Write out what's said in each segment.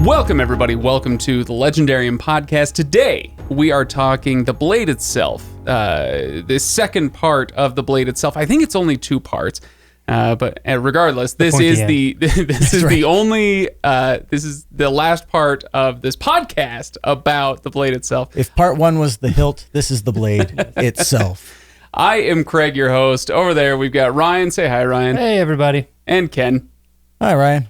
Welcome, everybody. Welcome to the Legendarium Podcast. Today, we are talking the Blade itself, the second part of the Blade itself. I think it's only 2 parts, but regardless, this is the last part of this podcast about the Blade itself. If part 1 was the hilt, this is the blade itself. I am Craig, your host. Over there, we've got Ryan. Say hi, Ryan. Hey, everybody. And Ken. Hi, Ryan.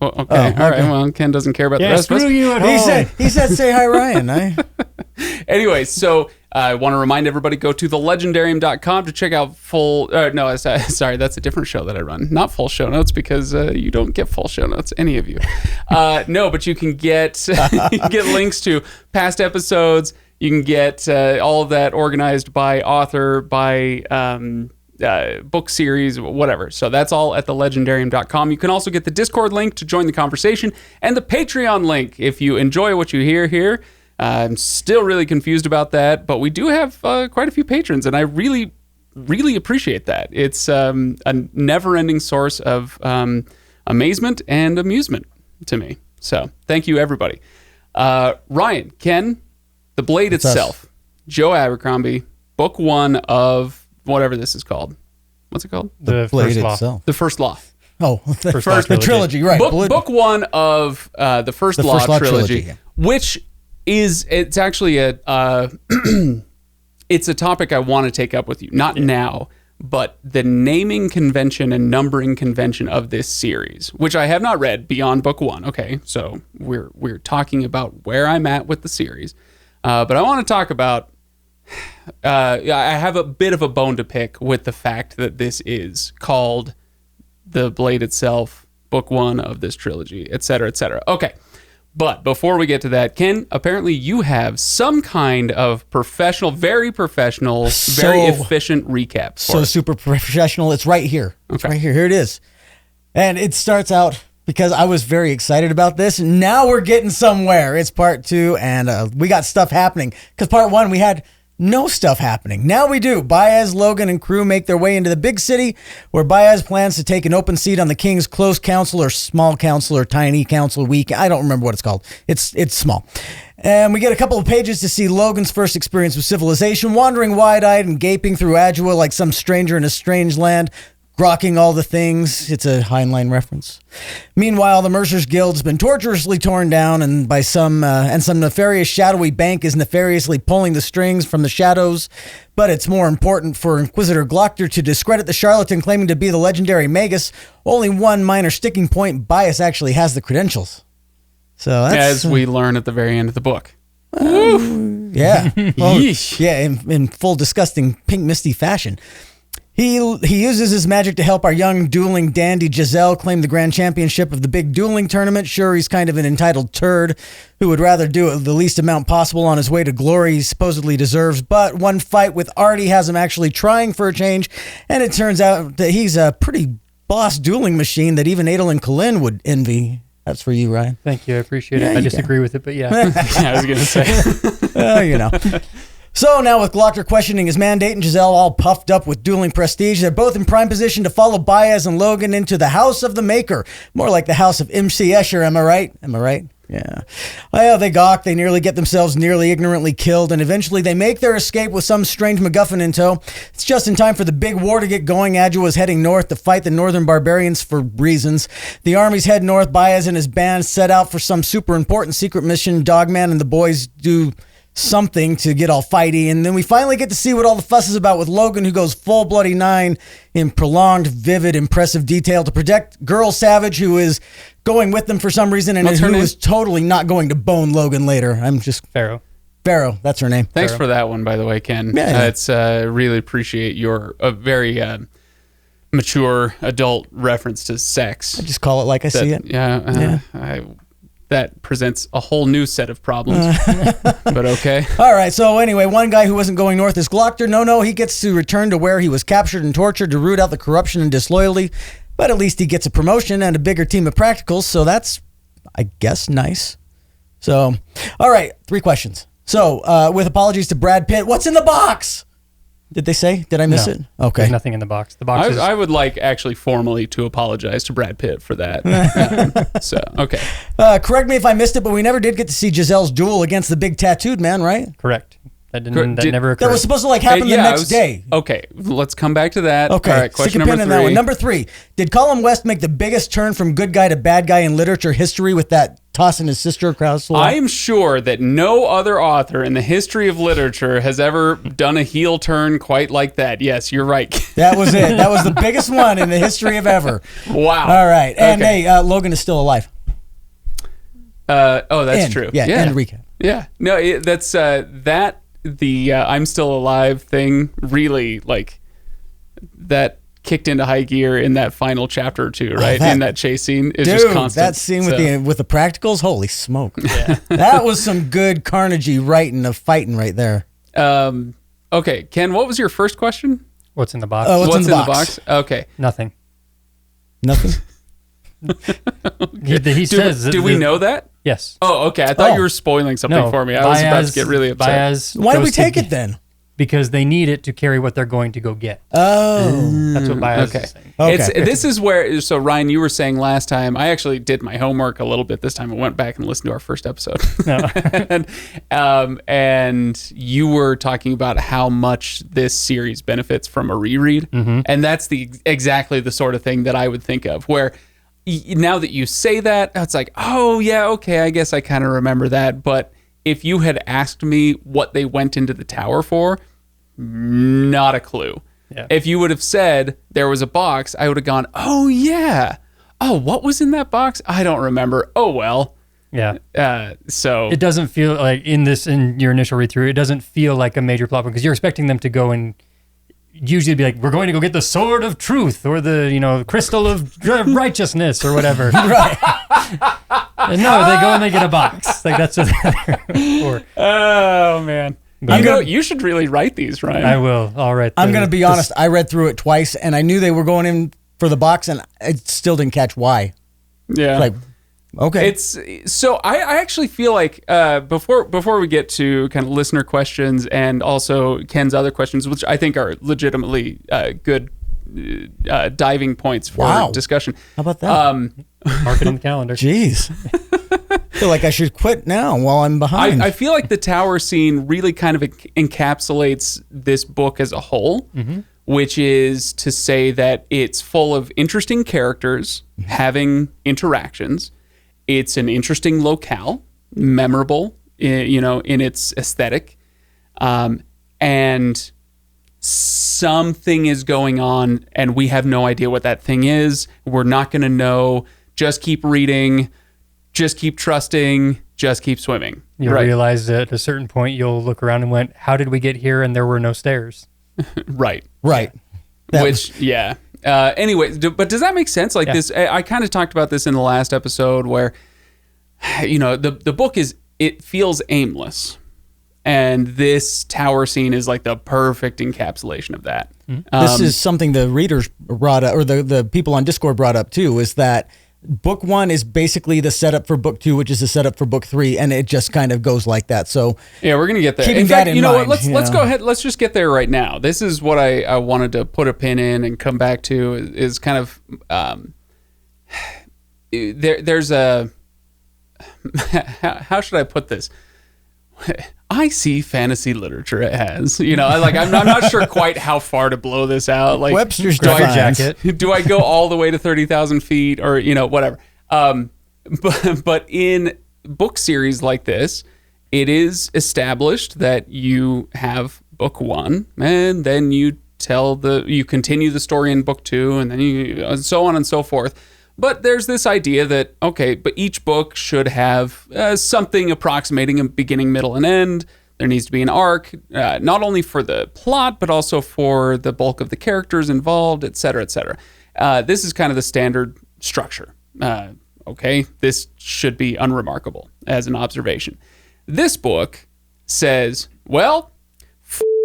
Well, okay. All right. Well, Ken doesn't care about the rest of us. You at home. He said, say hi, Ryan. Anyway, so I want to remind everybody, go to thelegendarium.com to check out full... sorry, that's a different show that I run. Not full show notes, because you don't get full show notes, any of you. No, but you can get links to past episodes. You can get all of that organized by author, by... book series, whatever. So that's all at thelegendarium.com. You can also get the Discord link to join the conversation and the Patreon link if you enjoy what you hear here. I'm still really confused about that, but we do have quite a few patrons, and I really, really appreciate that. It's a never-ending source of amazement and amusement to me. So thank you, everybody. Ryan, Ken, The Blade itself, Joe Abercrombie, book 1 of whatever this is called. What's it called? The Blade itself. The First Law. Oh, the trilogy, right. Book 1 of the First Law trilogy, which is, it's actually it's a topic I want to take up with you. Not now, but the naming convention and numbering convention of this series, which I have not read beyond book 1. Okay, so we're talking about where I'm at with the series. But I want to talk about I have a bit of a bone to pick with the fact that this is called The Blade itself, book 1 of this trilogy, etc., etc. Okay, but before we get to that, Ken, apparently you have some kind of very efficient recap. So super professional. It's right here. It's right here. Here it is. And it starts out because I was very excited about this. Now we're getting somewhere. It's part 2, and we got stuff happening. Because part 1, we had no stuff happening. Now we do. Baez, Logan, and crew make their way into the big city, where Baez plans to take an open seat on the king's close council, or small council, or tiny council week. I don't remember what it's called. It's small. And we get a couple of pages to see Logan's first experience with civilization, wandering wide-eyed and gaping through Adua like some stranger in a strange land, grokking all the things. It's a Heinlein reference. Meanwhile, the Mercer's Guild's been torturously torn down, and by some nefarious shadowy bank is nefariously pulling the strings from the shadows. But it's more important for Inquisitor Glockter to discredit the charlatan claiming to be the legendary Magus. Only one minor sticking point: Bias actually has the credentials. So that's, as we learn at the very end of the book. Yeah. Well, yeah, in full disgusting pink misty fashion. He uses his magic to help our young dueling dandy Giselle claim the grand championship of the big dueling tournament. Sure, he's kind of an entitled turd who would rather do it the least amount possible on his way to glory he supposedly deserves. But one fight with Artie has him actually trying for a change, and it turns out that he's a pretty boss dueling machine that even Adel and Colin would envy. That's for you, Ryan. Thank you. I appreciate it. I disagree with it, but yeah. Yeah, I was going to say. You know. So now with Glockter questioning his mandate and Giselle all puffed up with dueling prestige, they're both in prime position to follow Baez and Logan into the House of the Maker. More like the House of MC Escher, am I right? Am I right? Yeah. Well, they gawk, they nearly get themselves nearly ignorantly killed, and eventually they make their escape with some strange MacGuffin in tow. It's just in time for the big war to get going. Adua is heading north to fight the northern barbarians for reasons. The armies head north. Baez and his band set out for some super important secret mission. Dogman and the boys do something to get all fighty, and then we finally get to see what all the fuss is about with Logan, who goes full bloody 9 in prolonged, vivid, impressive detail to protect Girl Savage, who is going with them for some reason, and who is totally not going to bone Logan later. I'm just... Pharaoh, that's her name. Thanks for that one, by the way, Ken. Yeah. It's really appreciate your very mature adult reference to sex. I just call it like I see it. Yeah. That presents a whole new set of problems, but okay. All right, so anyway, one guy who wasn't going north is Glockter. No, he gets to return to where he was captured and tortured to root out the corruption and disloyalty, but at least he gets a promotion and a bigger team of practicals, so that's, I guess, nice. So, all right, 3 questions. So, with apologies to Brad Pitt, what's in the box? Did they say? Did I miss No. it? Okay. There's nothing in the box. The box is I would like actually formally to apologize to Brad Pitt for that. So, okay. Correct me if I missed it, but we never did get to see Giselle's duel against the big tattooed man, right? correct. That never occurred. That was supposed to happen the next day. Okay, let's come back to that. Okay, All right, question stick a pin number in that 3. one. Number 3, did Colin West make the biggest turn from good guy to bad guy in literature history with that tossing his sister across the I am sure that no other author in the history of literature has ever done a heel turn quite like that. Yes, you're right. That was it. That was the biggest one in the history of ever. Wow. All right. And Okay. hey, Logan is still alive. That's End. true. Yeah, end recap. Yeah. No, that's that the I'm still alive thing really that kicked into high gear in that final chapter or two, right? that- in that chase scene is just Dude, constant. that scene So- with the practicals, holy smoke. Yeah. That was some good carnagey writing of fighting right there. Okay, Ken, what was your first question? What's in the box? What's in the box? Okay. Nothing. Nothing? He says. Do we know that? Yes. Oh, okay. I thought Oh. you were spoiling something No. for me. I was about to get really upset. Baez Why did we goes to take get- it then? Because they need it to carry what they're going to go get. Oh. That's what Baez Okay. is saying. Okay. This is where, so Ryan, you were saying last time, I actually did my homework a little bit this time. I went back and listened to our first episode. No. and you were talking about how much this series benefits from a reread. Mm-hmm. And that's exactly the sort of thing that I would think of, where now that you say that, it's like, oh, yeah, okay, I guess I kind of remember that. But if you had asked me what they went into the tower for, not a clue. Yeah. If you would have said there was a box, I would have gone, oh, yeah. Oh, what was in that box? I don't remember. Oh, well. Yeah. So It doesn't feel like in your initial read through, it doesn't feel like a major plot point because you're expecting them to go and usually be like, we're going to go get the sword of truth or the, crystal of righteousness or whatever. Right. And no, they go and they get a box. Like that's what they're for. Oh, man. You should really write these, Ryan. I will. All right. I'm going to be honest. I read through it twice, and I knew they were going in for the box, and I still didn't catch why. Yeah. Like, okay. It's so I actually feel like before we get to kind of listener questions and also Ken's other questions, which I think are legitimately good diving points for discussion. How about that? Mark it on the calendar. Jeez. I feel like I should quit now while I'm behind. I feel like the tower scene really kind of encapsulates this book as a whole, which is to say that it's full of interesting characters having interactions. It's an interesting locale, memorable, in its aesthetic, and something is going on, and we have no idea what that thing is. We're not going to know. Just keep reading. Just keep trusting, just keep swimming. You'll realize that at a certain point you'll look around and went, how did we get here? And there were no stairs. Right. Yeah. Anyway, but does that make sense? Like this, I kind of talked about this in the last episode where, the book it feels aimless. And this tower scene is like the perfect encapsulation of that. This is something the readers brought up, or the people on Discord brought up too, is that book 1 is basically the setup for book 2, which is the setup for book 3, and it just kind of goes like that. So yeah, we're gonna get there. Keeping In fact, that in you know mind, what? Let's go ahead. Let's just get there right now. This is what I wanted to put a pin in and come back to is kind of there's a how should I put this? I see fantasy literature as, I'm not sure quite how far to blow this out. Like Webster's Grab your defines. jacket. do I go all the way to 30,000 feet or, whatever. But in book series like this, it is established that you have book 1 and then you continue the story in book 2 and then and so on and so forth. But there's this idea that, okay, but each book should have something approximating a beginning, middle, and end. There needs to be an arc, not only for the plot, but also for the bulk of the characters involved, et cetera, et cetera. This is kind of the standard structure. Okay, this should be unremarkable as an observation. This book says, well,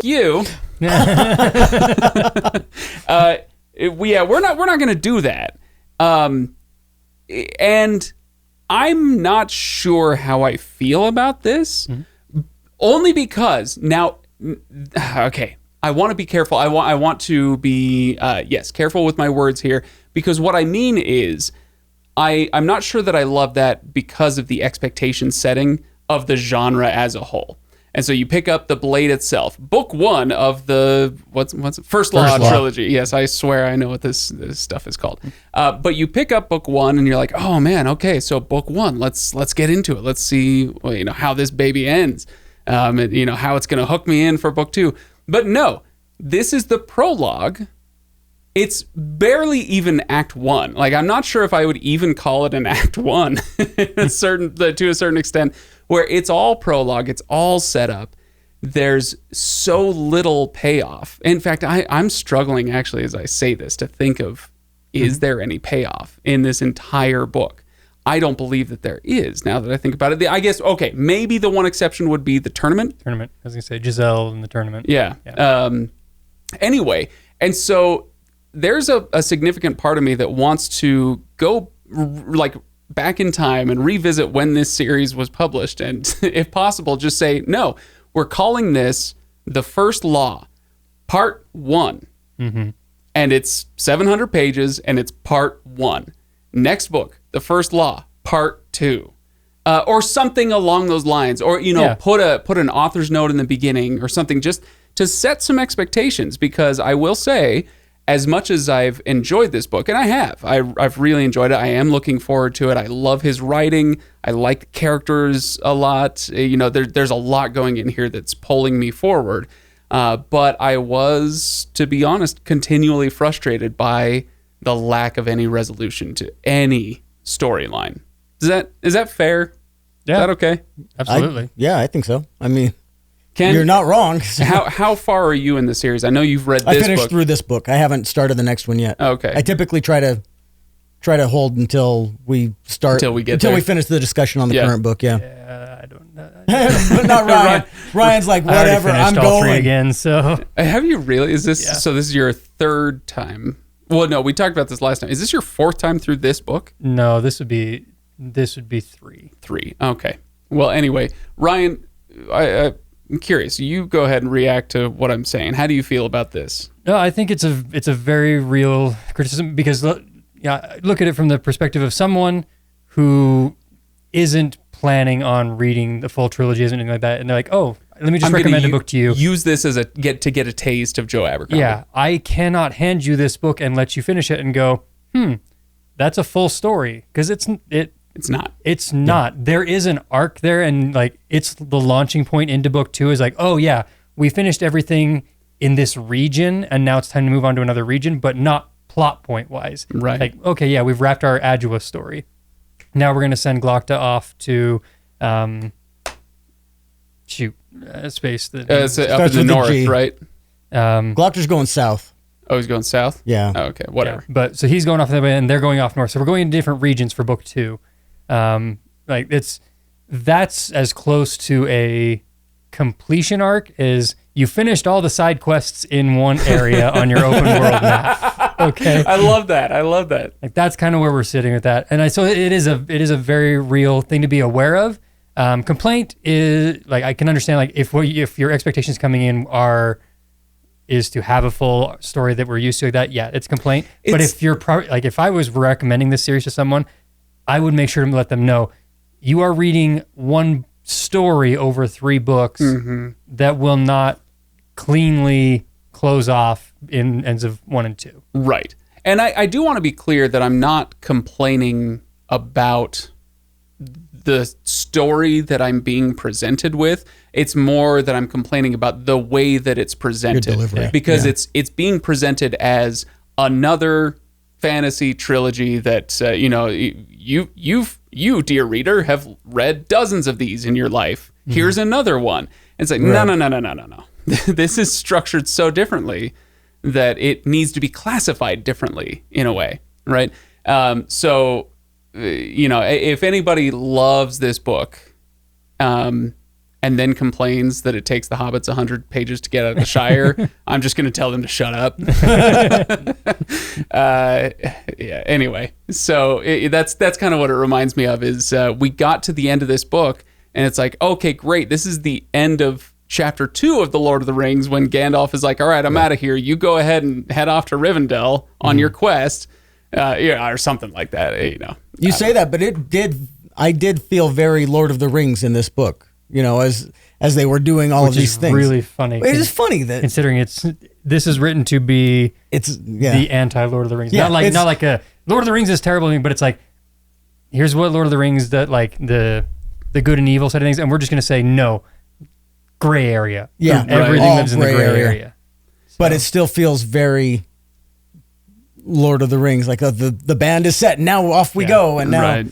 you. We're not going to do that. And I'm not sure how I feel about this, only because now, okay, I want to be careful. I want to be, careful with my words here, because what I mean is I'm not sure that I love that because of the expectation setting of the genre as a whole. And so you pick up The Blade itself, book 1 of the what's it? First Law trilogy. Yes, I swear I know what this stuff is called. But you pick up book 1 and you're like, oh man, okay, so book 1, let's get into it. Let's see, how this baby ends, and how it's going to hook me in for book 2. But no, this is the prologue. It's barely even Act 1. Like, I'm not sure if I would even call it an Act 1 to a certain extent, where it's all prologue, it's all set up. There's so little payoff. In fact, I'm struggling, actually, as I say this, to think of, is there any payoff in this entire book? I don't believe that there is, now that I think about it. I guess, okay, maybe the one exception would be the tournament. I was going to say Giselle in the tournament. Yeah. Anyway, and so there's a significant part of me that wants to go back in time and revisit when this series was published, and if possible, just say, no, we're calling this The First Law, Part 1. Mm-hmm. And it's 700 pages, and it's Part 1. Next book, The First Law, Part 2. Or something along those lines. Or, put an author's note in the beginning or something, just to set some expectations, because I will say, as much as I've enjoyed this book, and I've really enjoyed it. I am looking forward to it. I love his writing. I like the characters a lot. There's a lot going in here that's pulling me forward. But I was, to be honest, continually frustrated by the lack of any resolution to any storyline. Is that fair? Yeah. Is that okay? Absolutely. I think so. I mean, Ken, you're not wrong. How far are you in the series? I know you've read this book. I finished through this book. I haven't started the next one yet. Okay. I typically try to hold until we finish the discussion on the current book. Yeah. Yeah, I don't know. But not Ryan. Ryan's like, whatever, I'm all going. 3 again, so. Have you really? Is this so? This is your 3rd time. Well, no, we talked about this last time. Is this your 4th time through this book? No, this would be 3. 3. Okay. Well, anyway, Ryan, I'm curious. You go ahead and react to what I'm saying. How do you feel about this? No, I think it's a very real criticism, because look at it from the perspective of someone who isn't planning on reading the full trilogy or anything like that, and they're like, oh, let me just recommend a book to you. Use this as to get a taste of Joe Abercrombie. Yeah, I cannot hand you this book and let you finish it and go, that's a full story, because it's not. It's not. Yeah. There is an arc there, and it's the launching point into book 2 is like, oh yeah, we finished everything in this region, and now it's time to move on to another region, but not plot point wise. Right. Like, okay, yeah, we've wrapped our Adua story. Now we're going to send Glokta off to, space. It's up in the north, right? Glokta's going south. Oh, he's going south? Yeah. Oh, okay, whatever. Yeah. But so he's going off that way, and they're going off north. So we're going into different regions for book 2. That's as close to a completion arc as you finished all the side quests in one area on your open world map. Okay. I love that. That's kind of where we're sitting with that. And so it is a very real thing to be aware of. Complaint is I can understand if your expectations coming in is to have a full story that we're used to, it's complaint. But if you're if I was recommending this series to someone, I would make sure to let them know you are reading one story over 3 books that will not cleanly close off in ends of 1 and 2. Right. And I do want to be clear that I'm not complaining about the story that I'm being presented with. It's more that I'm complaining about the way that it's presented. Your delivery. Because it's being presented as another fantasy trilogy that you dear reader have read dozens of these in your life. Here's another one. It's like no. This is structured so differently that it needs to be classified differently in a way, right? So if anybody loves this book and then complains that it takes the Hobbits 100 pages to get out of the Shire, I'm just going to tell them to shut up. Anyway, so that's kind of what it reminds me of is we got to the end of this book and it's like, okay, great. This is the end of chapter 2 of the Lord of the Rings when Gandalf is like, all right, I'm out of here. You go ahead and head off to Rivendell on your quest, or something like that. You say that, but I did feel very Lord of the Rings in this book, as they were doing all of these things. Really funny. It is funny that considering this is written to be the anti Lord of the Rings. Not like a Lord of the Rings is terrible, but it's like, here's what Lord of the Rings, that like the good and evil side of things, and we're just going to say no, gray area. Yeah, everything lives in the gray area. So. But it still feels very Lord of the Rings, like the band is set, now off we go, and now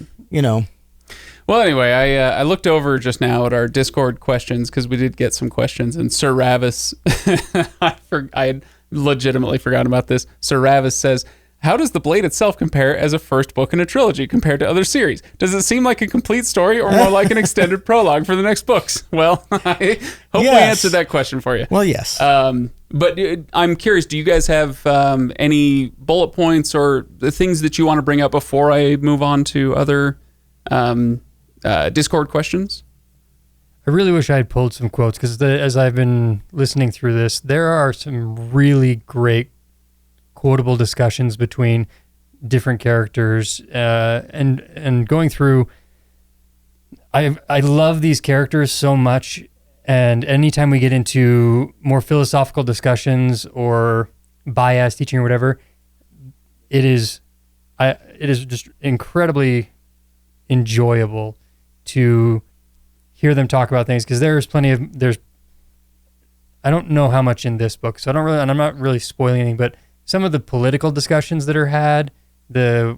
Well, anyway, I looked over just now at our Discord questions because we did get some questions, and Sir Ravis, I had legitimately forgotten about this. Sir Ravis says, how does The Blade itself compare as a first book in a trilogy compared to other series? Does it seem like a complete story or more like an extended prologue for the next books? Well, I hope we answered that question for you. Well, yes. But I'm curious, do you guys have any bullet points or the things that you want to bring up before I move on to other Discord questions? I really wish I had pulled some quotes because as I've been listening through this, there are some really great quotable discussions between different characters, and going through. I love these characters so much, and anytime we get into more philosophical discussions or bias teaching or whatever, it is just incredibly enjoyable to hear them talk about things, because there's I don't know how much in this book, so I'm not really spoiling anything, but some of the political discussions that are had, the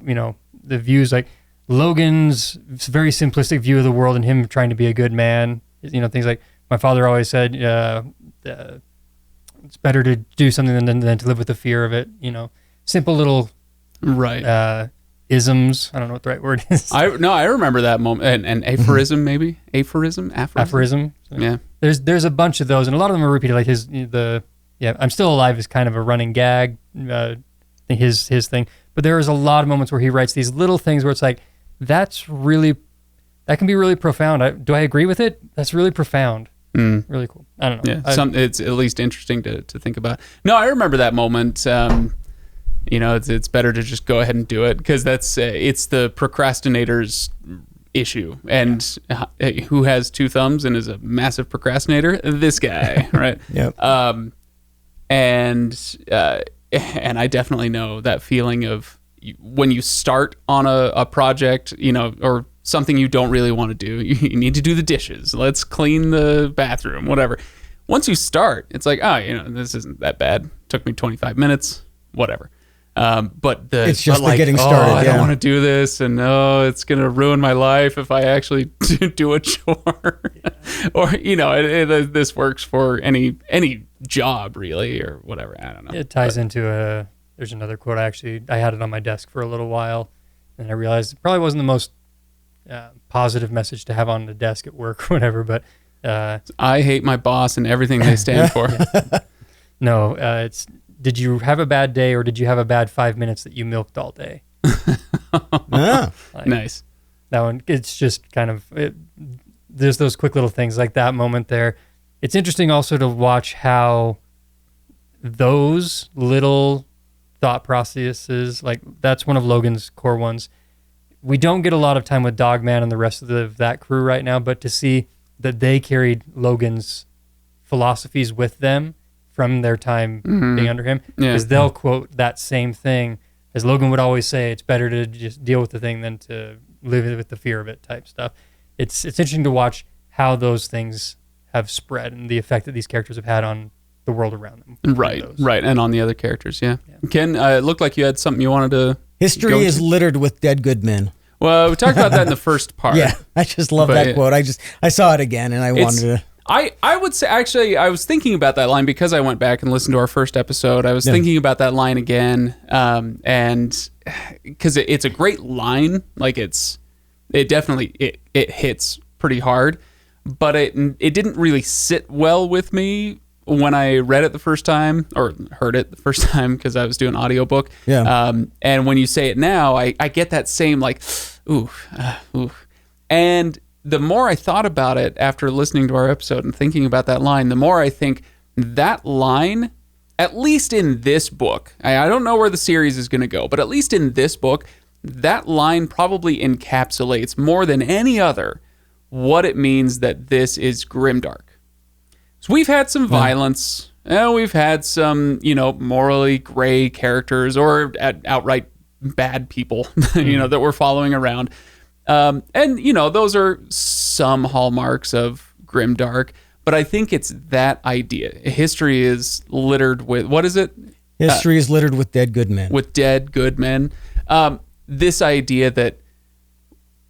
views, like Logan's very simplistic view of the world and him trying to be a good man, things like my father always said, it's better to do something than to live with the fear of it, simple little isms. I don't know what the right word is. I remember that moment. And aphorism, maybe? Aphorism. Yeah. There's a bunch of those, and a lot of them are repeated. Like I'm Still Alive is kind of a running gag, his thing. But there is a lot of moments where he writes these little things where it's like, that can be really profound. Do I agree with it? That's really profound. Really cool. I don't know. Yeah, it's at least interesting to think about. No, I remember that moment. It's better to just go ahead and do it, because it's the procrastinator's issue. And who has two thumbs and is a massive procrastinator? This guy, right? Yep. And I definitely know that feeling of when you start on a project, or something you don't really want to do. You need to do the dishes. Let's clean the bathroom, whatever. Once you start, it's like, this isn't that bad. Took me 25 minutes, whatever. But it's just the getting started. I don't want to do this, and it's going to ruin my life if I actually do a chore. Or this works for any job really, or whatever. I don't know. It ties into there's another quote. I had it on my desk for a little while, and I realized it probably wasn't the most positive message to have on the desk at work or whatever. But I hate my boss and everything they stand for. No, it's. Did you have a bad day, or did you have a bad 5 minutes that you milked all day? Nice. That one, it's just kind of, there's those quick little things like that moment there. It's interesting also to watch how those little thought processes, like that's one of Logan's core ones. We don't get a lot of time with Dogman and the rest of that crew right now, but to see that they carried Logan's philosophies with them from their time being under him, because they'll quote that same thing as Logan would always say, it's better to just deal with the thing than to live with the fear of it type stuff. It's interesting to watch how those things have spread and the effect that these characters have had on the world around them. Right. And on the other characters, yeah. Ken, it looked like you had something you wanted to History is littered with dead good men. Well, we talked about that in the first part. Yeah, I just love that quote. I saw it again, and I wanted to... I would say, actually, I was thinking about that line because I went back and listened to our first episode. I was thinking about that line again, and because it's a great line. Like it definitely hits pretty hard, but it didn't really sit well with me when I read it the first time, or heard it the first time, because I was doing audiobook. Yeah. And when you say it now, I get that same like, ooh. And the more I thought about it after listening to our episode and thinking about that line, the more I think that line, at least in this book, I don't know where the series is going to go, but at least in this book, that line probably encapsulates more than any other what it means that this is grimdark. So we've had some violence, we've had some, morally gray characters or outright bad people, that we're following around. And those are some hallmarks of grimdark, but I think it's that idea. History is littered with, what is it? History is littered with dead good men. With dead good men. This idea that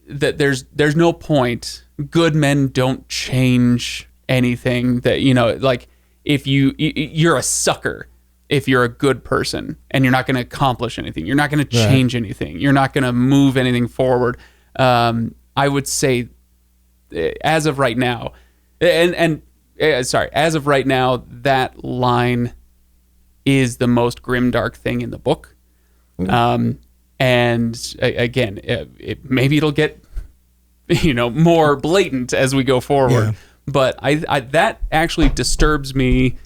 there's no point. Good men don't change anything. That like if you're a sucker if you're a good person and you're not going to accomplish anything, you're not going to change anything, you're not going to move anything forward. I would say, as of right now, as of right now, that line is the most grimdark thing in the book. And again, maybe it'll get, more blatant as we go forward. Yeah. But I that actually disturbs me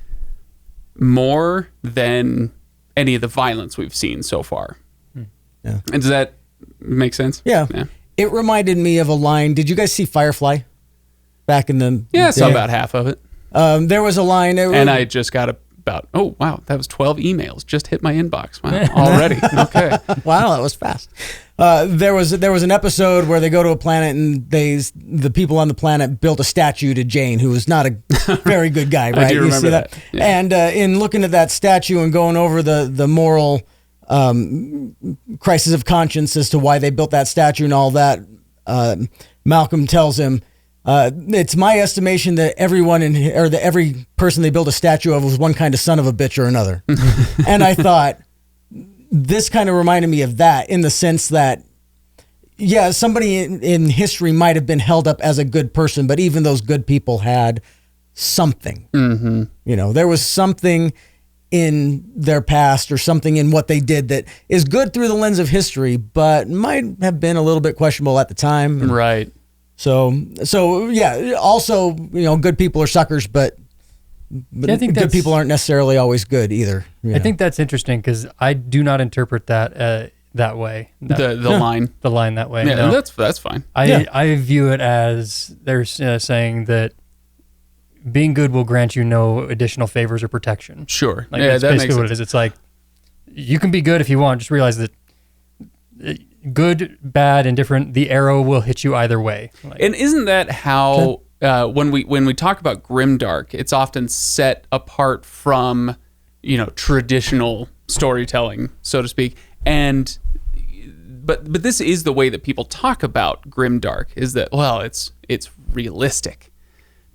more than any of the violence we've seen so far. Yeah. And does that make sense? Yeah. It reminded me of a line. Did you guys see Firefly back in the I saw about half of it. There was a line. And I just got about, oh, wow, that was 12 emails. Just hit my inbox. Wow, already. Okay. Wow, that was fast. There was an episode where they go to a planet and the people on the planet built a statue to Jane, who was not a very good guy, right? I do remember that. Yeah. And in looking at that statue and going over the moral crisis of conscience as to why they built that statue and all that, Malcolm tells him, it's my estimation that every person they built a statue of was one kind of son of a bitch or another. And I thought, this kind of reminded me of that, in the sense that, yeah, somebody in history might have been held up as a good person, but even those good people had something. Mm-hmm. There was something in their past or something in what they did that is good through the lens of history, but might have been a little bit questionable at the time. Right. So yeah, also, good people are suckers, but I think good people aren't necessarily always good either. I think that's interesting because I do not interpret that that way. The line. The line that way. Yeah, no. that's fine. I view it as they're saying that being good will grant you no additional favors or protection. Sure. Like, that's basically what it is. It's like, you can be good if you want. Just realize that good, bad, indifferent, the arrow will hit you either way. And isn't that how when we talk about grimdark, it's often set apart from traditional storytelling, so to speak. And but this is the way that people talk about grimdark, is that, well, it's realistic.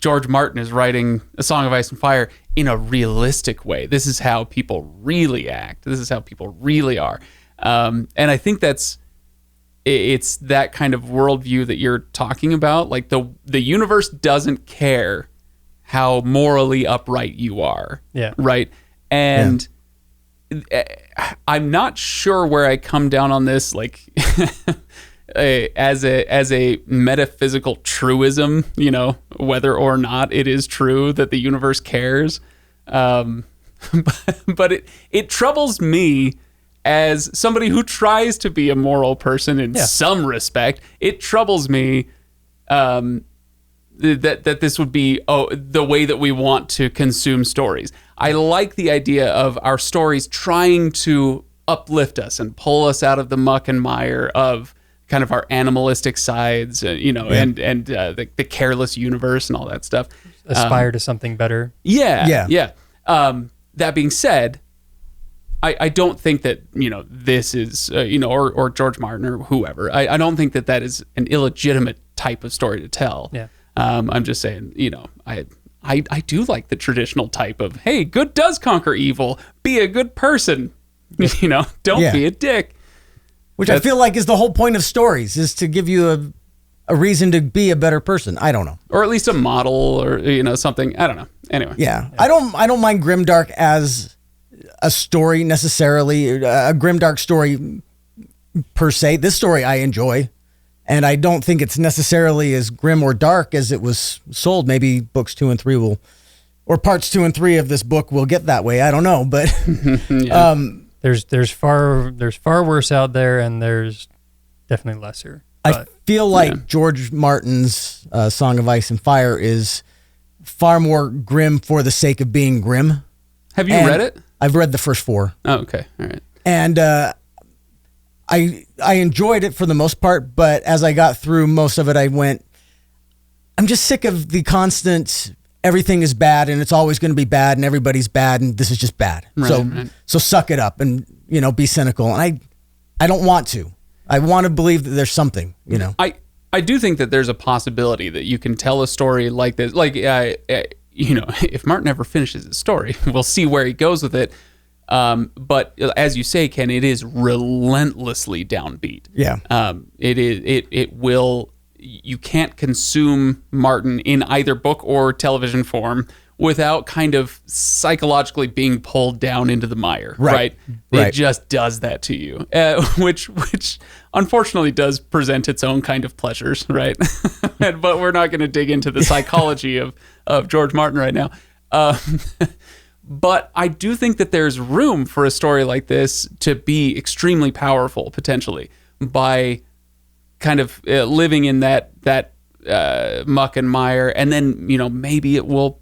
George Martin is writing A Song of Ice and Fire in a realistic way. This is how people really act. This is how people really are. And I think it's that kind of worldview that you're talking about. Like the universe doesn't care how morally upright you are. Yeah. Right. And I'm not sure where I come down on this, like as a metaphysical truism, whether or not it is true that the universe cares. But it troubles me as somebody who tries to be a moral person in some respect. It troubles me that this would be the way that we want to consume stories. I like the idea of our stories trying to uplift us and pull us out of the muck and mire of kind of our animalistic sides, and the careless universe and all that stuff. Aspire to something better. Yeah. That being said, I don't think that, this is, or George Martin or whoever. I don't think that is an illegitimate type of story to tell. Yeah. I'm just saying, I do like the traditional type of, hey, good does conquer evil. Be a good person. Don't be a dick. Which I feel like is the whole point of stories, is to give you a reason to be a better person. I don't know. Or at least a model, or, something. I don't know. Anyway. Yeah. I don't mind grimdark as a story necessarily, a grimdark story per se. This story I enjoy. And I don't think it's necessarily as grim or dark as it was sold. Maybe books 2 and 3 will, or parts 2 and 3 of this book will get that way. I don't know, but Yeah. There's far worse out there, and there's definitely lesser. I feel like George Martin's Song of Ice and Fire is far more grim for the sake of being grim. Have you read it? I've read the first 4. Oh, okay. All right. And I enjoyed it for the most part, but as I got through most of it, I went, I'm just sick of the constant, everything is bad and it's always going to be bad and everybody's bad and this is just bad. Right. So suck it up and, be cynical. And I don't want to. I want to believe that there's something, I do think that there's a possibility that you can tell a story like this. Like, if Martin ever finishes his story, we'll see where he goes with it. But as you say, Ken, it is relentlessly downbeat. Yeah. It will, you can't consume Martin in either book or television form without kind of psychologically being pulled down into the mire, right? It just does that to you, which unfortunately does present its own kind of pleasures, right? But we're not going to dig into the psychology of George Martin right now. But I do think that there's room for a story like this to be extremely powerful, potentially, by kind of living in that muck and mire, and then maybe it will.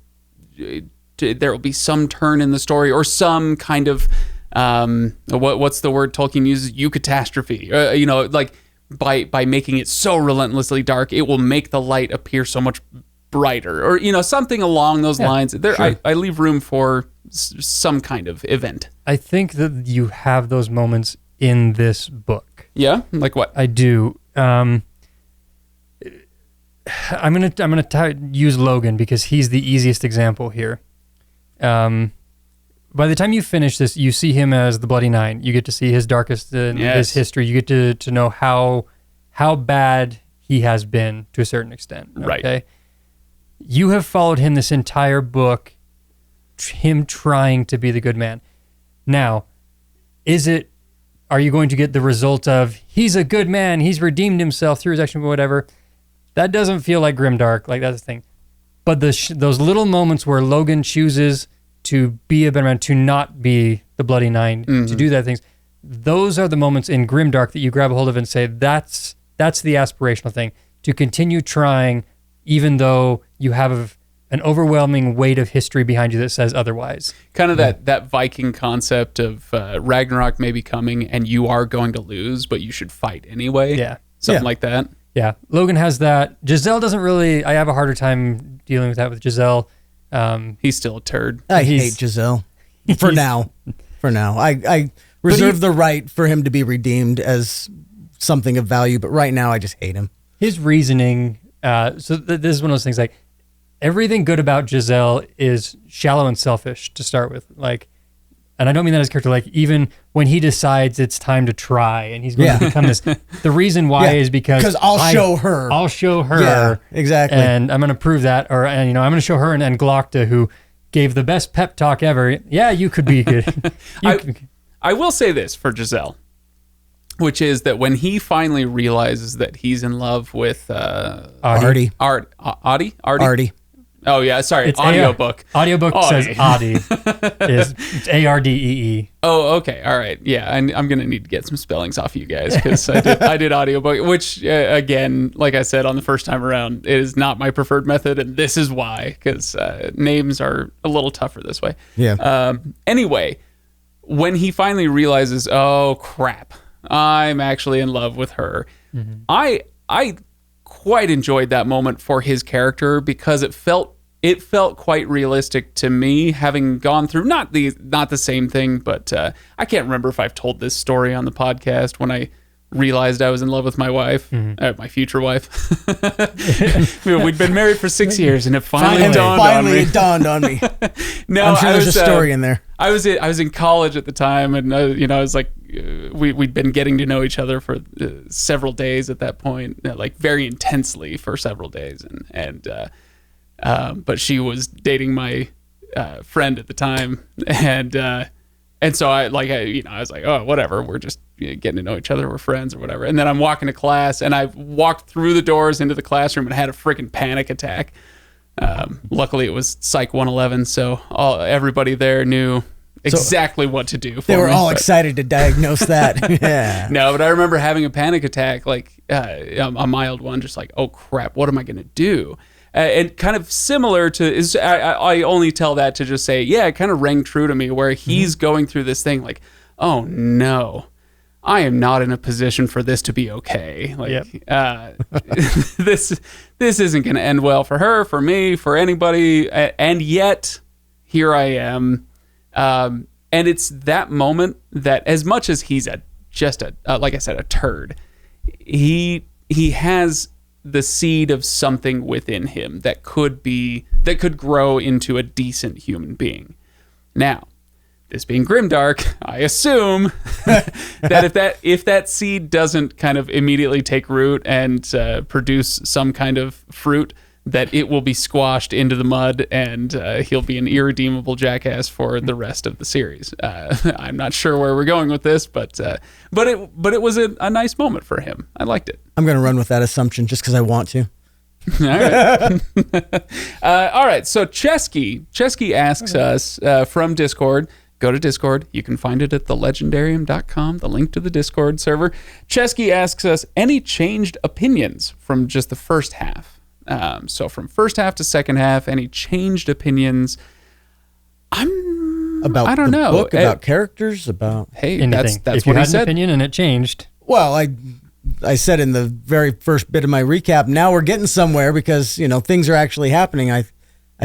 There will be some turn in the story, or some kind of what's the word Tolkien uses? Eucatastrophe. Like by making it so relentlessly dark, it will make the light appear so much brighter, or something along those lines. There, sure. I leave room for some kind of event. I think that you have those moments in this book. Yeah, like what? I do. I'm gonna use Logan because he's the easiest example here. By the time you finish this, you see him as the Bloody Nine. You get to see his darkest in his history. You get to know how bad he has been to a certain extent. Okay? Right. You have followed him this entire book, him trying to be the good man. Now, are you going to get the result of he's a good man, he's redeemed himself through his action or whatever? That doesn't feel like grimdark, like that's the thing. But those little moments where Logan chooses to be a better man, to not be the Bloody Nine, to do that things, those are the moments in grimdark that you grab a hold of and say, that's the aspirational thing. To continue trying, even though you have an overwhelming weight of history behind you that says otherwise. Kind of that Viking concept of Ragnarok may be coming and you are going to lose, but you should fight anyway. Yeah. Something like that. Yeah, Logan has that. Giselle doesn't really. I have a harder time dealing with that with Giselle. He's still a turd. I hate Giselle. For now. I reserve the right for him to be redeemed as something of value, but right now I just hate him. His reasoning. This is one of those things. Like everything good about Giselle is shallow and selfish to start with. Like, and I don't mean that as a character. Like even when he decides it's time to try and he's going to become this, the reason why is because I'll show her. Yeah, exactly. And I'm going to prove that, I'm going to show her and Glockta, who gave the best pep talk ever. Yeah, you could be good. I will say this for Giselle, which is that when he finally realizes that he's in love with Artie. Artie. Oh yeah, sorry. It's audiobook. Audiobook says Adi. It's Ardee. Oh, okay. All right. Yeah, I'm gonna need to get some spellings off you guys because I did audiobook, which again, like I said on the first time around, it is not my preferred method, and this is why, because names are a little tougher this way. Yeah. Anyway, when he finally realizes, oh crap, I'm actually in love with her, I quite enjoyed that moment for his character because it felt quite realistic to me, having gone through not the same thing, but I can't remember if I've told this story on the podcast when I realized I was in love with my wife, my future wife. We'd been married for 6 years, and it finally dawned on me. No, I'm sure there's a story in there. I was in college at the time, and I was like, we'd been getting to know each other for several days at that point, like very intensely for several days, but she was dating my friend at the time, and so I was like, oh, whatever, we're just getting to know each other, we're friends or whatever. And then I'm walking to class, and I walked through the doors into the classroom and had a freaking panic attack. Luckily, it was Psych 111, so everybody there knew exactly what to do. They were all excited to diagnose that. Yeah. No, but I remember having a panic attack, like a mild one, just like, oh crap, what am I going to do? And kind of similar to, I only tell that to just say, yeah, it kind of rang true to me where he's going through this thing like, oh no, I am not in a position for this to be okay. Like, this isn't going to end well for her, for me, for anybody. And yet here I am. And it's that moment that, as much as he's like I said, a turd, he has the seed of something within him that could grow into a decent human being. Now, this being grimdark, I assume that if that seed doesn't kind of immediately take root and produce some kind of fruit, that it will be squashed into the mud and he'll be an irredeemable jackass for the rest of the series. I'm not sure where we're going with this, but it was a nice moment for him. I liked it. I'm going to run with that assumption just because I want to. All right. All right. So Chesky asks us from Discord. Go to Discord. You can find it at thelegendarium.com, the link to the Discord server. Chesky asks us, any changed opinions from just the first half? So from first half to second half, any changed opinions? I don't know. Book, about characters, about anything. That's if what you he had said. an opinion and it changed. Well, I said in the very first bit of my recap, now we're getting somewhere because, things are actually happening. I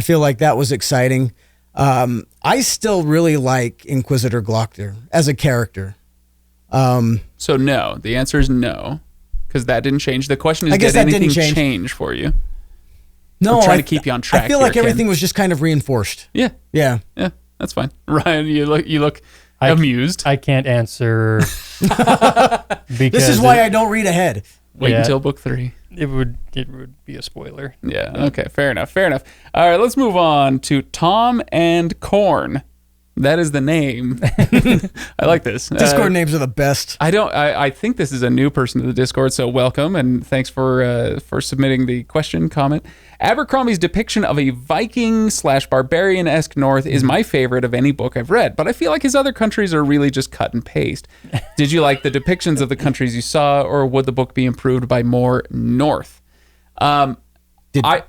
feel like that was exciting. I still really like Inquisitor Glockter as a character. So no, the answer is no, because that didn't change. The question is, I guess did that anything didn't change for you? No, I'm trying to keep you on track. I feel like here, everything Ken. was just kind of reinforced. Yeah, that's fine. Ryan, you look amused. I can't answer because This is why I don't read ahead. Wait until book 3. It would be a spoiler. Yeah. Okay. Fair enough. All right. Let's move on to Tom and Corn. That is the name. I like this. Discord names are the best. I think this is a new person to the Discord, so welcome and thanks for submitting the question comment. Abercrombie's depiction of a Viking/barbarian-esque North is my favorite of any book I've read, but I feel like his other countries are really just cut and paste. Did you like the depictions of the countries you saw, or would the book be improved by more North? I've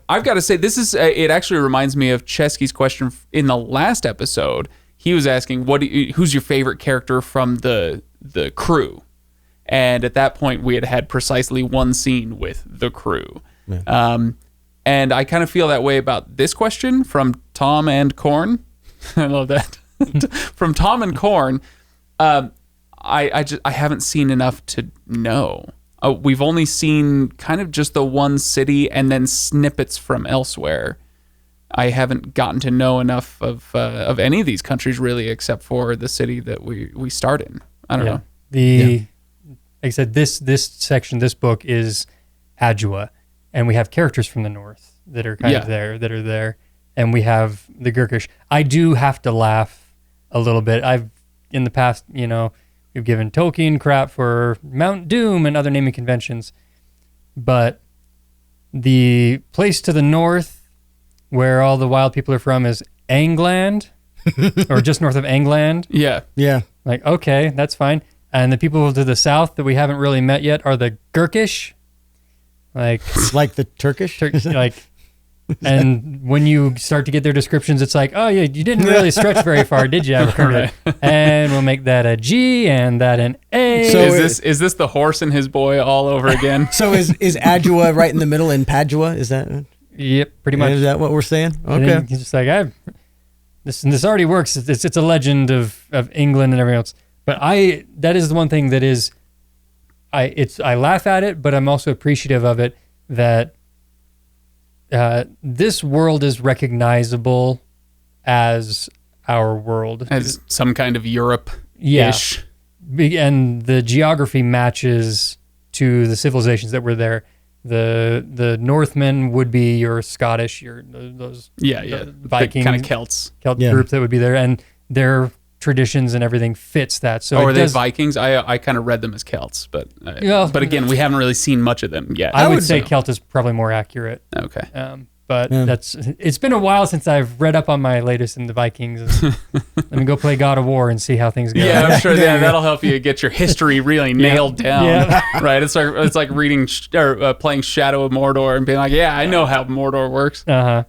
got to say, this is it actually reminds me of Chesky's question in the last episode. He was asking, who's your favorite character from the crew? And at that point, we had precisely one scene with the crew. Yeah. And I kind of feel that way about this question from Tom and Corn. I love that. From Tom and Corn, I haven't seen enough to know. We've only seen kind of just the one city and then snippets from elsewhere. I haven't gotten to know enough of any of these countries really, except for the city that we start in. I don't know. Like I said, this section, this book is Adjua, and we have characters from the north that are kind of there, and we have the Gurkish. I do have to laugh a little bit. I've in the past, we've given Tolkien crap for Mount Doom and other naming conventions, but the place to the north where all the wild people are from is Angland, or just north of Angland. Yeah. Like, okay, that's fine. And the people to the south that we haven't really met yet are the Gurkish. Like the Turkish? And when you start to get their descriptions, it's like, oh yeah, you didn't really stretch very far, did you, Abercrombie? And we'll make that a G and that an A. So is this the horse and his boy all over again? So is Adjua right in the middle in Padua? Is that? Yep, pretty much. Is that what we're saying? Okay. He's just like, this already works. It's a legend of England and everything else. But that is the one thing that is, I laugh at it, but I'm also appreciative of it that this world is recognizable as our world. As some kind of Europe-ish. Yeah. And the geography matches to the civilizations that were there. The Northmen would be your Scottish, those the Viking kind of Celts group that would be there, and they're traditions and everything fits that. So are they Vikings? I kind of read them as Celts, but again, we haven't really seen much of them yet. I would say Celt is probably more accurate. Okay. But it's been a while since I've read up on my latest in the Vikings. Let me go play God of War and see how things go. Yeah, I'm sure that'll help you get your history really nailed down. Yeah. Right? It's like reading or playing Shadow of Mordor and being like, yeah, I know how Mordor works. Uh-huh.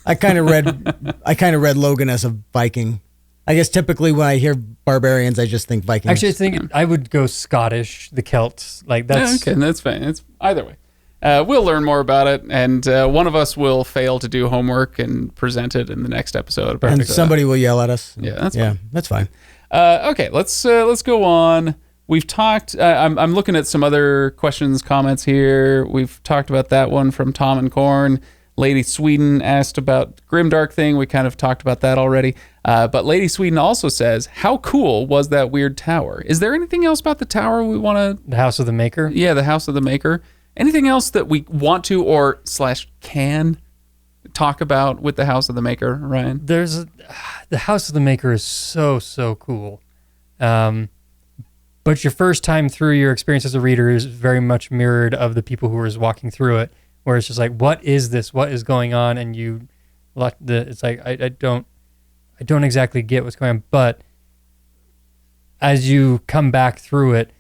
I kind of read Logan as a Viking. I guess typically when I hear barbarians, I just think Vikings. Actually, I think I would go Scottish, the Celts. Like that's okay. That's fine. It's either way. We'll learn more about it, and one of us will fail to do homework and present it in the next episode. And somebody will yell at us. Yeah, that's fine. Okay, let's go on. We've talked. I'm looking at some other questions, comments here. We've talked about that one from Tom and Korn. Lady Sweden asked about grimdark thing. We kind of talked about that already. But Lady Sweden also says, "How cool was that weird tower? Is there anything else about the tower we want to?" The House of the Maker. Yeah, the House of the Maker. Anything else that we want to or / can talk about with the House of the Maker, Ryan? The House of the Maker is so cool. But your first time through, your experience as a reader is very much mirrored of the people who are walking through it, where it's just like, what is this? What is going on? And it's like, I don't exactly get what's going on. But as you come back through it,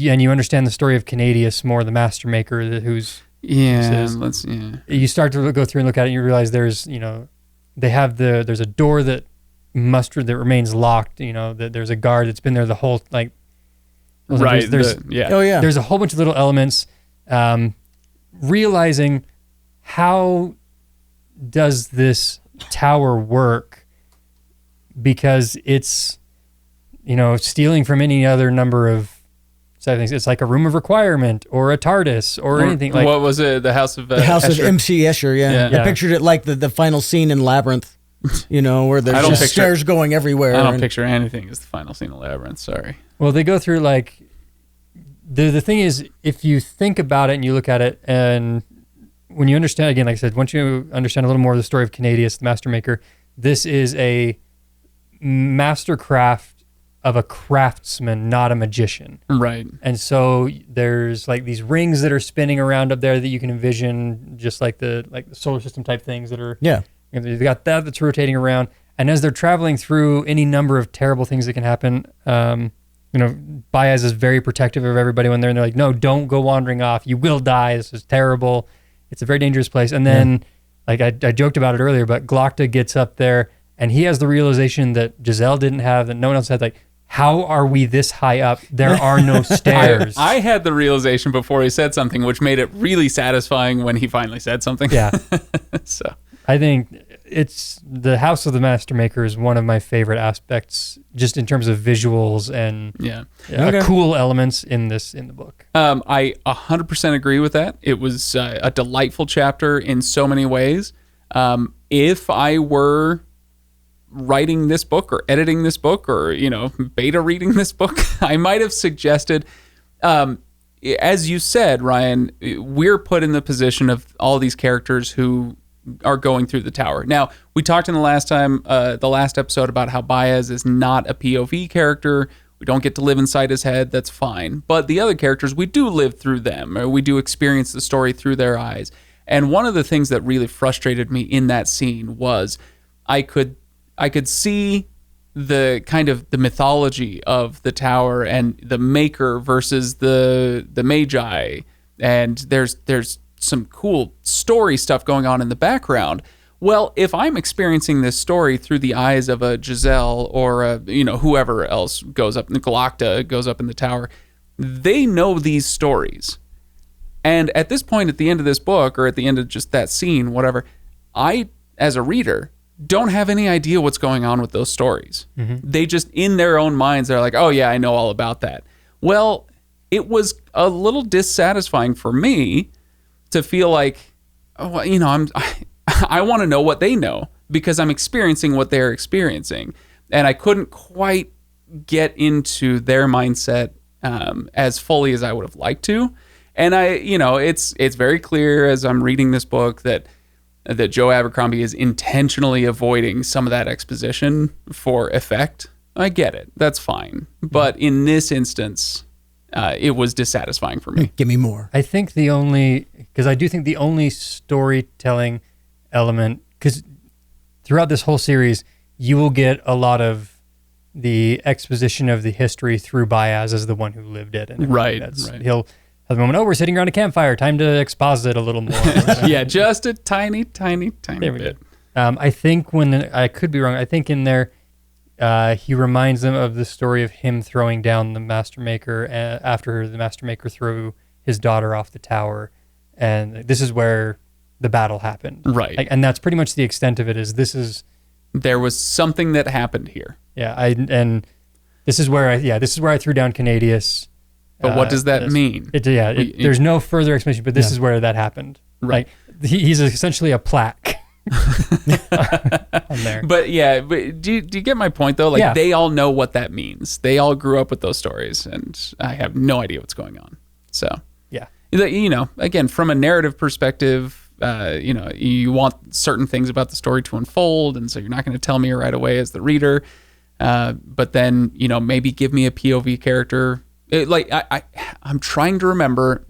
and you understand the story of Canadius more, the Master Maker, you start to go through and look at it, and you realize there's a door that remains locked. That there's a guard that's been there the whole right. There's a whole bunch of little elements. Realizing how does this tower work, because it's stealing from any other number of things. It's like a room of requirement or a TARDIS or anything like. What was it? The House of MC Escher. Yeah. I pictured it like the final scene in Labyrinth. Where there's just stairs going everywhere. I don't picture anything as the final scene of Labyrinth. Sorry. Well, they go through like the thing is, if you think about it and you look at it, and when you understand, again, like I said, once you understand a little more of the story of Canadius, the Master Maker, this is a mastercraft of a craftsman, not a magician. Right. And so there's like these rings that are spinning around up there that you can envision, just like the solar system type things that are. Yeah. You've got that's rotating around. And as they're traveling through any number of terrible things that can happen, Baez is very protective of everybody when they're in there. Like, no, don't go wandering off. You will die. This is terrible. It's a very dangerous place. And then, like I joked about it earlier, but Glokta gets up there and he has the realization that Giselle didn't have, that no one else had. Like, how are we this high up? There are no stairs. I had the realization before he said something, which made it really satisfying when he finally said something. Yeah. So I think it's the House of the Master Maker is one of my favorite aspects, just in terms of visuals and cool elements in the book. I 100% agree with that. It was a delightful chapter in so many ways. If I were writing this book or editing this book or beta reading this book, I might have suggested, as you said, Ryan, we're put in the position of all these characters who are going through the tower. Now, we talked in the last episode about how Baez is not a POV character. We don't get to live inside his head. That's fine. But the other characters, we do live through them, or we do experience the story through their eyes. And one of the things that really frustrated me in that scene was I could see the kind of the mythology of the tower and the maker versus the magi, and there's some cool story stuff going on in the background. Well, if I'm experiencing this story through the eyes of a Giselle or a whoever else goes up, Glokta goes up in the tower, they know these stories. And at this point, at the end of this book, or at the end of just that scene, whatever, I, as a reader, don't have any idea what's going on with those stories. Mm-hmm. They just, in their own minds, they're like, oh yeah, I know all about that. Well, it was a little dissatisfying for me to feel like, I want to know what they know because I'm experiencing what they're experiencing. And I couldn't quite get into their mindset as fully as I would have liked to. And it's very clear as I'm reading this book that Joe Abercrombie is intentionally avoiding some of that exposition for effect. I get it. That's fine. But in this instance, it was dissatisfying for me. Give me more. I think because I do think the only storytelling element, because throughout this whole series, you will get a lot of the exposition of the history through Baez as the one who lived it. And Right. He'll have the moment, we're sitting around a campfire, time to exposit a little more. Yeah, just a tiny bit. I think I could be wrong, I think in there, he reminds them of the story of him throwing down the Master Maker after the Master Maker threw his daughter off the tower. And this is where the battle happened. Right. And that's pretty much the extent of it There was something that happened here. Yeah, this is where I threw down Canadius. But what does that mean? There's no further explanation, but this is where that happened. Right. Like, he's essentially a plaque on there. But do you get my point though? Like they all know what that means. They all grew up with those stories, and I have no idea what's going on. So yeah, again, from a narrative perspective, you want certain things about the story to unfold, and so you're not going to tell me right away as the reader. But then, maybe give me a POV character. I'm trying to remember,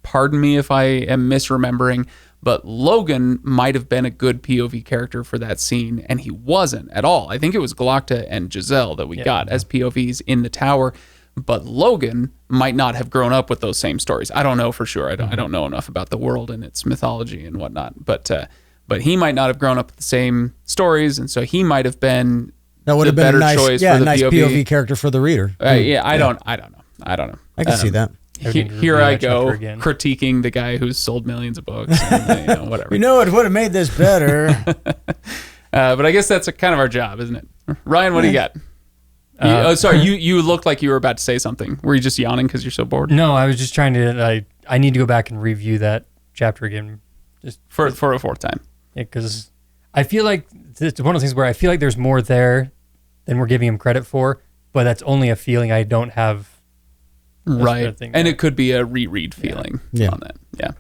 pardon me if I am misremembering, but Logan might have been a good POV character for that scene, and he wasn't at all. I think it was Glocta and Giselle that we got as POVs in the tower, but Logan might not have grown up with those same stories. I don't know for sure. I don't know enough about the world and its mythology and whatnot, but he might not have grown up with the same stories, and so he might have been that would have been a nice choice for the nice POV character for the reader. I don't know. I can see that. Here I go critiquing the guy who's sold millions of books. And, whatever. It would have made this better. But I guess that's kind of our job, isn't it? Ryan, what do you got? Sorry, you looked like you were about to say something. Were you just yawning because you're so bored? No, I was just trying to. I need to go back and review that chapter again, just for a fourth time. Yeah, because I feel like it's one of those things where I feel like there's more there than we're giving him credit for, but that's only a feeling I don't have. Right, and it could be a reread feeling on that. Yeah.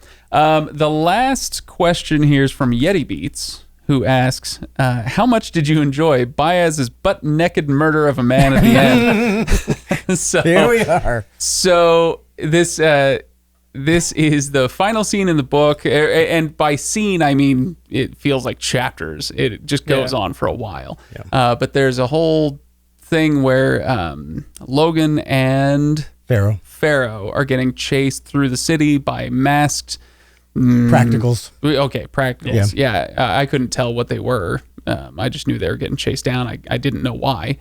The last question here is from Yeti Beats, who asks, how much did you enjoy Baez's butt-naked murder of a man at the end? So, here we are. So this is the final scene in the book, and by scene, I mean it feels like chapters. It just goes on for a while. Yeah. But there's a whole thing where Logan and Pharaoh are getting chased through the city by masked practicals. Okay, practicals. Yeah, I couldn't tell what they were. I just knew they were getting chased down. I didn't know why.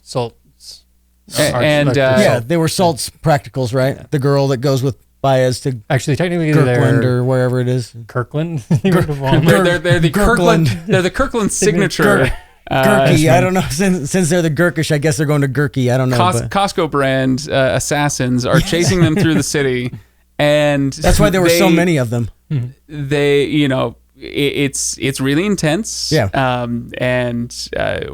Salts. They were Salt's practicals, right? Yeah. The girl that goes with Baez to technically Kirkland or wherever it is. Kirkland. They're the Kirkland. They're the Kirkland signature. Gurky, I don't know. Since they're the Gurkish, I guess they're going to Gurky. I don't know. Costco brand assassins are chasing them through the city, and that's why there were so many of them. They, it's really intense. Yeah. And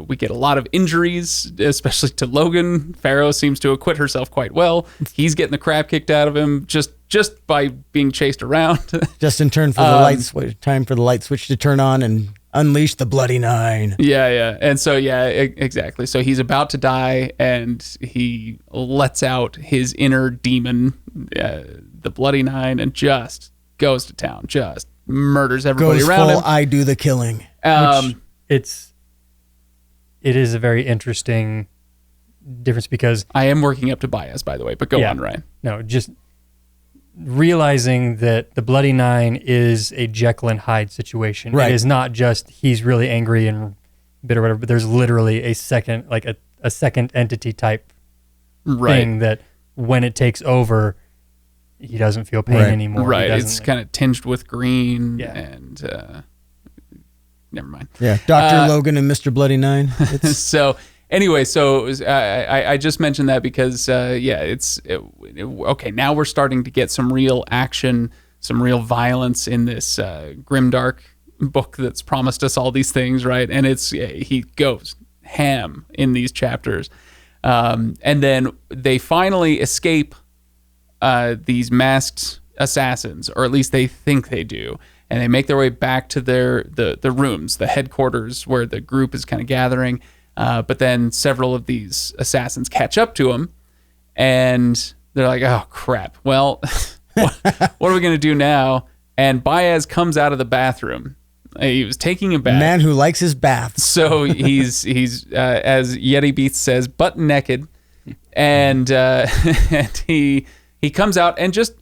we get a lot of injuries, especially to Logan. Pharaoh seems to acquit herself quite well. He's getting the crap kicked out of him just by being chased around. Just in turn for the light switch, time for the light switch to turn on and unleash the Bloody Nine. Yeah. And so, exactly. So he's about to die, and he lets out his inner demon, the Bloody Nine, and just goes to town, just murders everybody around him. I do the killing. It is a very interesting difference because I am working up to Baez, by the way, but go on, Ryan. No, just realizing that the Bloody Nine is a Jekyll and Hyde situation. Right. It is not just he's really angry and bitter or whatever, but there's literally a second, like a second entity type thing that when it takes over, he doesn't feel pain anymore. Right. It's kind of tinged with green and never mind. Yeah. Dr. Logan and Mr. Bloody Nine. So anyway, I just mentioned that because, okay, now we're starting to get some real action, some real violence in this grimdark book that's promised us all these things, right? And he goes ham in these chapters. And then they finally escape these masked assassins, or at least they think they do. And they make their way back to the rooms, the headquarters where the group is kind of gathering. But then several of these assassins catch up to him, and they're like, "Oh crap! Well, what are we gonna do now?" And Baez comes out of the bathroom. He was taking a bath. Man who likes his baths. So he's as Yeti Beats says, butt naked, and and he comes out and just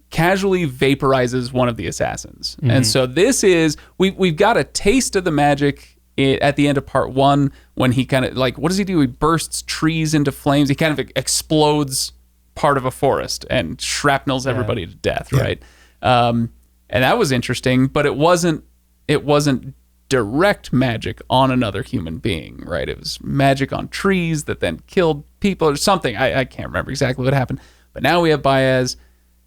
casually vaporizes one of the assassins. Mm-hmm. And so this is we've got a taste of the magic at the end of part 1 when he kind of like, what does he do? He bursts trees into flames. He kind of explodes part of a forest and shrapnels everybody to death, right? And that was interesting, but it wasn't direct magic on another human being, right? It was magic on trees that then killed people or something. I can't remember exactly what happened. But now we have Baez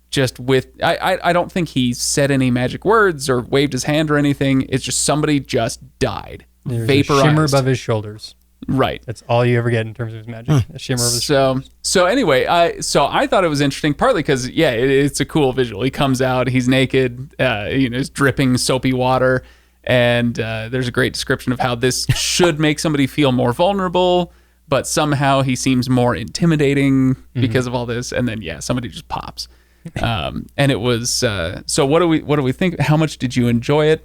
just with... I don't think he said any magic words or waved his hand or anything. It's just somebody just died. There's vaporized. A shimmer above his shoulders. Right. That's all you ever get in terms of his magic. A shimmer of his shoulders. So anyway, I thought it was interesting, partly because, it's a cool visual. He comes out, he's naked, he's dripping soapy water, and there's a great description of how this should make somebody feel more vulnerable, but somehow he seems more intimidating because of all this, and then, somebody just pops. And it was, so what do we think? How much did you enjoy it?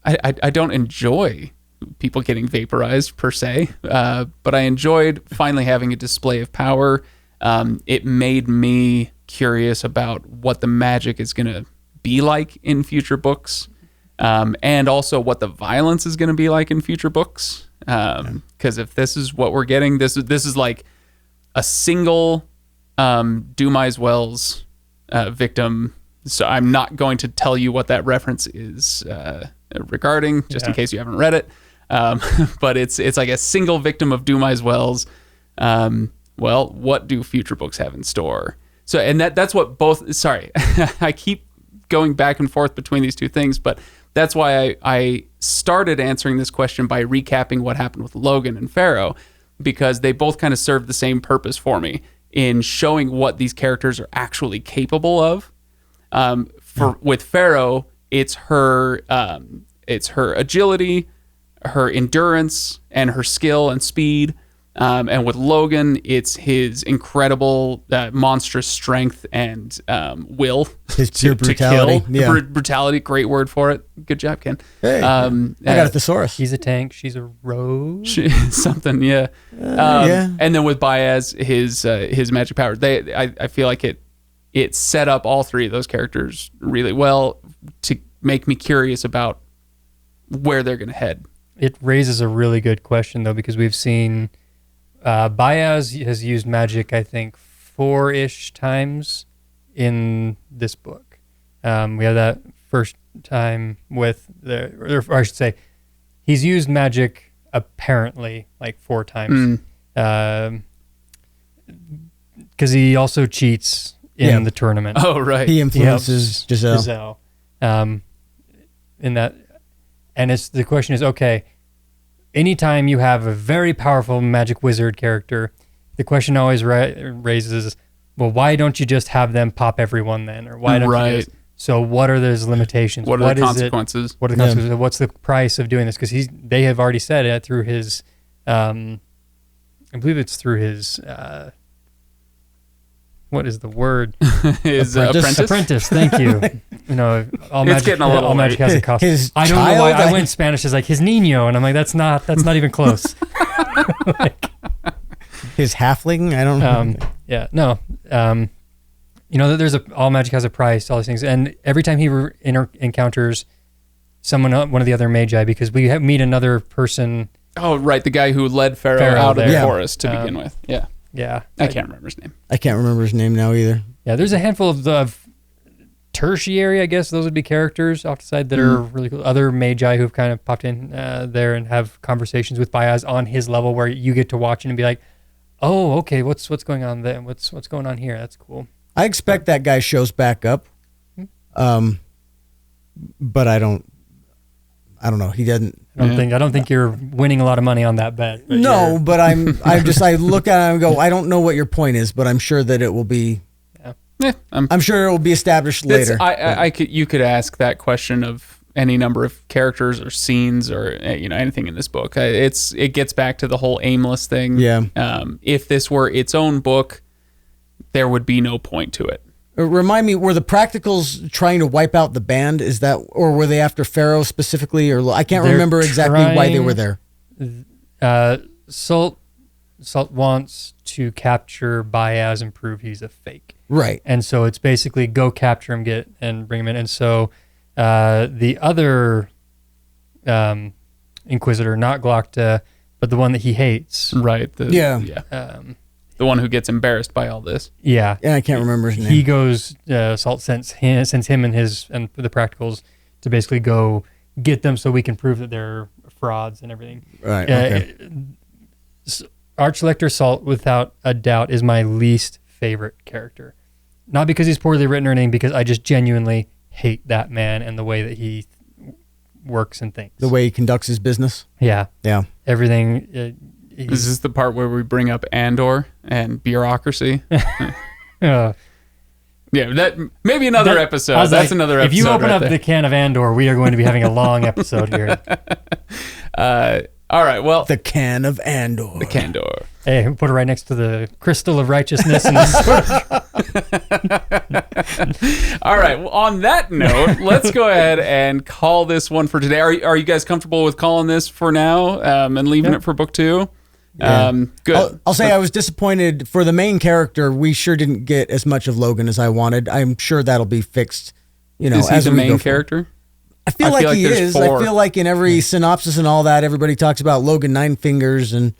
I don't enjoy people getting vaporized per se, but I enjoyed finally having a display of power. It made me curious about what the magic is going to be like in future books, and also what the violence is going to be like in future books. Because if this is what we're getting, this is like a single Dumais Wells victim. So I'm not going to tell you what that reference is regarding, just in case you haven't read it. But it's like a single victim of Dumais Wells. Well, what do future books have in store? So, and that's what both. Sorry, I keep going back and forth between these two things, but that's why I started answering this question by recapping what happened with Logan and Pharaoh, because they both kind of served the same purpose for me in showing what these characters are actually capable of. With Pharaoh, it's her agility, her endurance, and her skill and speed. And with Logan, it's his incredible, monstrous strength and will. His pure brutality. To kill. Brutality, great word for it. Good job, Ken. Hey, I got a thesaurus. He's a tank. She's a rogue. Something, yeah. And then with Baez, his magic power. I feel like it set up all three of those characters really well to make me curious about where they're going to head. It raises a really good question, though, because we've seen Baez has used magic, I think, 4-ish times in this book. We have that first time with or I should say, he's used magic apparently like 4 times. Because he also cheats in the tournament. Oh, right. He influences Giselle. In that, and the question is, okay, anytime you have a very powerful magic wizard character, the question always raises, well, why don't you just have them pop everyone then? Or why don't you just, so what are those limitations? What are the consequences? What are the consequences? What's the price of doing this? Because they have already said it through his, I believe it's through his, what is the word? His apprentice. Thank you. All magic has a cost. I don't know why I went Spanish as like his niño, and I'm like, that's not even close. His halfling. I don't know. There's all magic has a price. All these things, and every time he encounters someone, one of the other magi, because we meet another person. Oh, right, the guy who led Pharaoh out of the forest to begin with. Yeah. Yeah. I can't remember his name. I can't remember his name now either. Yeah, there's a handful of tertiary, I guess, those would be characters off the side that are really cool. Other magi who've kind of popped in there and have conversations with Baez on his level where you get to watch and be like, oh, okay, what's going on there? What's going on here? That's cool. I expect that guy shows back up. But I don't know. He doesn't. I don't think you're winning a lot of money on that bet. But I look at it and go, I don't know what your point is, but I'm sure that it will be. Yeah, I'm sure it will be established later. You could ask that question of any number of characters or scenes or anything in this book. It gets back to the whole aimless thing. Yeah. If this were its own book, there would be no point to it. Remind me, were the practicals trying to wipe out the band? Is that, or were they after Pharaoh specifically? Or I can't remember exactly why they were there. Salt wants to capture Baez and prove he's a fake. Right. And so it's basically go capture him, and bring him in. And so the other Inquisitor, not Glocta, but the one that he hates. Right. Yeah. The one who gets embarrassed by all this. Yeah. Yeah, I can't remember his name. He goes, Salt sends him and the practicals to basically go get them so we can prove that they're frauds and everything. Right. Okay. Archlector Salt, without a doubt, is my least favorite character. Not because he's poorly written or anything, because I just genuinely hate that man and the way that he works and thinks. The way he conducts his business? Yeah. Yeah. Everything. Is this the part where we bring up Andor and bureaucracy? Yeah, that maybe another episode. That's another episode. If you open right up there. the can of Andor, we are going to be having a long episode here. All right, well, The can of Andor. the Candor. Hey, put it right next to the crystal of righteousness and the sword. All right, well, on that note, let's go ahead and call this one for today. Are you guys comfortable with calling this for now and leaving it for book 2? Yeah. Good. I'll say I was disappointed for the main character. We sure didn't get as much of Logan as I wanted. I'm sure that'll be fixed. Is he as the we main go forward. character? I feel like he there's is. 4. I feel like in every synopsis and all that, everybody talks about Logan Nine Fingers, and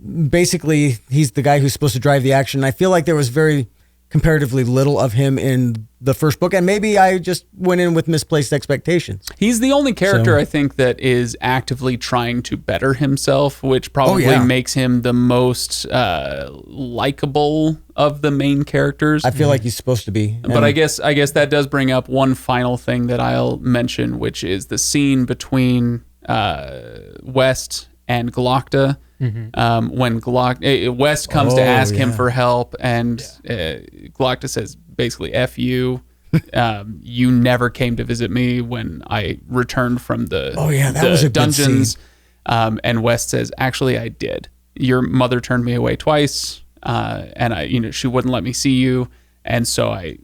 basically he's the guy who's supposed to drive the action. I feel like there was very comparatively little of him in the first book, and maybe I just went in with misplaced expectations. He's the only character I think that is actively trying to better himself, which probably makes him the most likable of the main characters. I feel like he's supposed to be. But I guess that does bring up one final thing that I'll mention, which is the scene between West and Glocta. When West comes to ask him for help, and Glocta says basically "F you." You never came to visit me when I returned from the was a good dungeons. scene. And West says, "Actually, I did. Your mother turned me away twice, and she wouldn't let me see you, and so I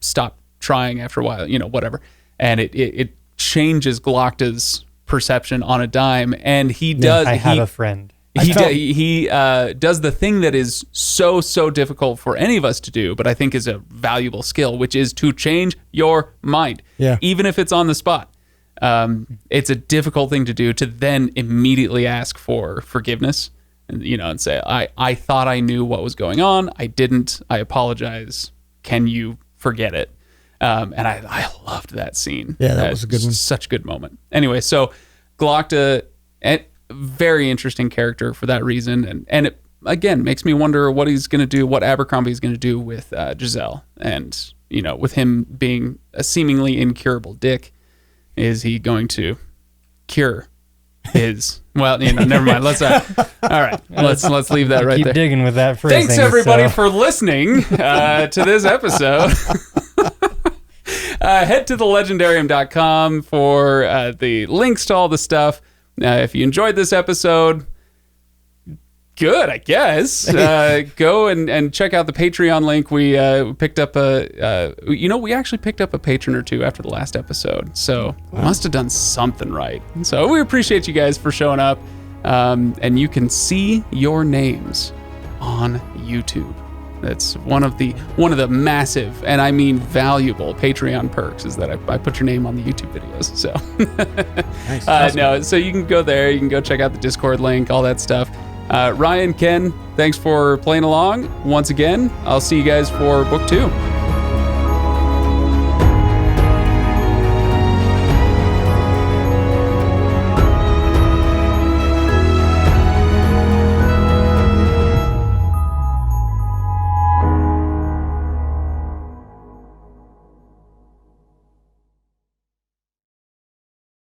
stopped trying after a while. Whatever." And it changes Glocta's perception on a dime, and he does. I have a friend. He does the thing that is so difficult for any of us to do, but I think is a valuable skill, which is to change your mind, even if it's on the spot. It's a difficult thing to do, to then immediately ask for forgiveness, and say, I thought I knew what was going on. I didn't. I apologize. Can you forget it? And I loved that scene. Yeah, that was a good one. Such a good moment. Anyway, so Glocta, very interesting character for that reason, and it again makes me wonder what he's going to do, what Abercrombie is going to do with Giselle, and with him being a seemingly incurable dick, is he going to cure his? Well, never mind. Let's all right. Let's leave that right Keep there. digging with that phrasing. Thanks everybody for listening to this episode. Head to thelegendarium.com for the links to all the stuff. If you enjoyed this episode, good, I guess. Go and check out the Patreon link. We picked up we actually picked up a patron or two after the last episode, so we must have done something right. So we appreciate you guys for showing up, and you can see your names on YouTube. That's one of the massive, and I mean valuable, Patreon perks, is that I put your name on the YouTube videos. So Nice. Awesome. so you can go there, you can go check out the Discord link, all that stuff. Ryan, Ken, thanks for playing along once again. I'll see you guys for book 2.